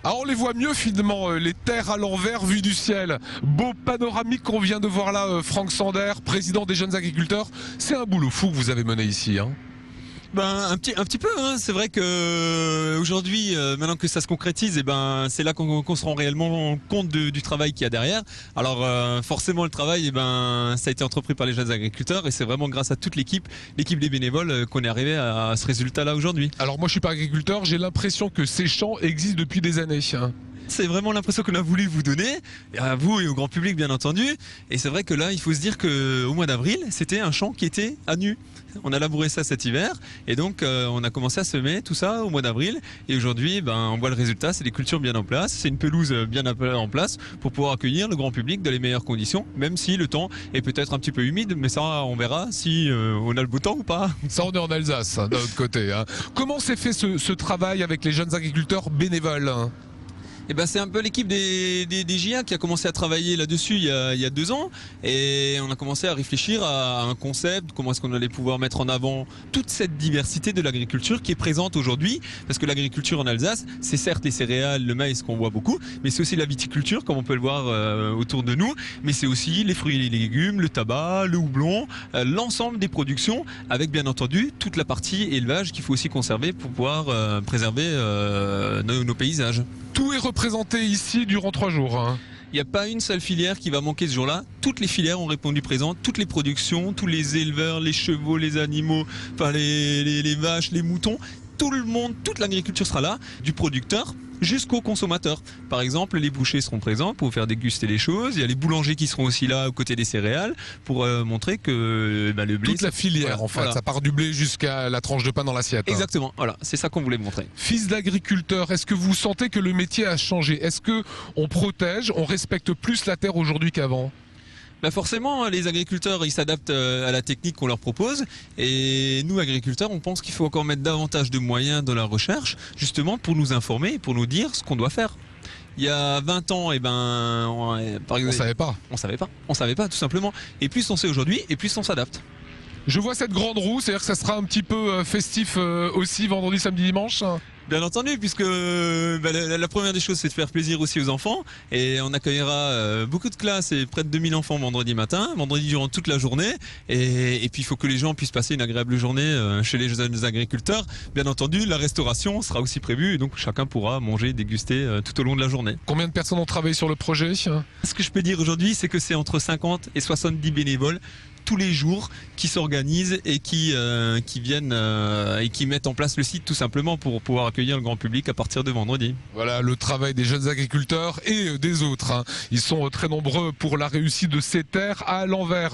Ah, on les voit mieux finalement, les terres à l'envers vues du ciel. Beau panoramique qu'on vient de voir là, Franck Sander, président des jeunes agriculteurs. C'est un boulot fou que vous avez mené ici. Un petit peu, hein. C'est vrai que aujourd'hui, maintenant que ça se concrétise, c'est là qu'on se rend réellement compte du travail qu'il y a derrière. Alors forcément le travail, ça a été entrepris par les jeunes agriculteurs et c'est vraiment grâce à toute l'équipe des bénévoles qu'on est arrivé à ce résultat-là aujourd'hui. Alors moi je suis pas agriculteur, j'ai l'impression que ces champs existent depuis des années. C'est vraiment l'impression qu'on a voulu vous donner, à vous et au grand public bien entendu. Et c'est vrai que là, il faut se dire qu'au mois d'avril, c'était un champ qui était à nu. On a labouré ça cet hiver et donc on a commencé à semer tout ça au mois d'avril. Et aujourd'hui, on voit le résultat, c'est des cultures bien en place, c'est une pelouse bien en place pour pouvoir accueillir le grand public dans les meilleures conditions, même si le temps est peut-être un petit peu humide, mais ça on verra si on a le beau temps ou pas. Ça on est en Alsace, d'un autre côté. Comment s'est fait ce travail avec les jeunes agriculteurs bénévoles ? C'est un peu l'équipe des JA qui a commencé à travailler là-dessus il y a 2 ans et on a commencé à réfléchir à un concept, comment est-ce qu'on allait pouvoir mettre en avant toute cette diversité de l'agriculture qui est présente aujourd'hui, parce que l'agriculture en Alsace, c'est certes les céréales, le maïs qu'on voit beaucoup, mais c'est aussi la viticulture comme on peut le voir autour de nous, mais c'est aussi les fruits et les légumes, le tabac, le houblon, l'ensemble des productions avec bien entendu toute la partie élevage qu'il faut aussi conserver pour pouvoir préserver nos paysages. Tout est représenté ici durant 3 jours. Il n'y a pas une seule filière qui va manquer ce jour-là. Toutes les filières ont répondu présent, toutes les productions, tous les éleveurs, les chevaux, les animaux, les vaches, les moutons. Tout le monde, toute l'agriculture sera là, du producteur jusqu'au consommateur. Par exemple, les bouchers seront présents pour faire déguster les choses. Il y a les boulangers qui seront aussi là aux côtés des céréales pour montrer que le blé... Toute la filière voilà. Ça part du blé jusqu'à la tranche de pain dans l'assiette. Exactement, voilà, c'est ça qu'on voulait montrer. Fils d'agriculteur, est-ce que vous sentez que le métier a changé ? Est-ce qu'on protège, on respecte plus la terre aujourd'hui qu'avant ? Forcément, les agriculteurs, ils s'adaptent à la technique qu'on leur propose. Et nous, agriculteurs, on pense qu'il faut encore mettre davantage de moyens dans la recherche, justement pour nous informer, pour nous dire ce qu'on doit faire. Il y a 20 ans, par exemple, on savait pas, tout simplement. Et plus on sait aujourd'hui, et plus on s'adapte. Je vois cette grande roue, c'est-à-dire que ça sera un petit peu festif aussi vendredi, samedi, dimanche. Bien entendu, puisque la première des choses, c'est de faire plaisir aussi aux enfants. Et on accueillera beaucoup de classes et près de 2000 enfants vendredi matin, vendredi durant toute la journée. Et puis il faut que les gens puissent passer une agréable journée chez les jeunes agriculteurs. Bien entendu, la restauration sera aussi prévue, et donc chacun pourra manger, déguster tout au long de la journée. Combien de personnes ont travaillé sur le projet ? Ce que je peux dire aujourd'hui, c'est que c'est entre 50 et 70 bénévoles tous les jours qui s'organisent et qui viennent et qui mettent en place le site tout simplement pour pouvoir accueillir le grand public à partir de vendredi. Voilà le travail des jeunes agriculteurs et des autres. Ils sont très nombreux pour la réussite de ces terres à l'envers.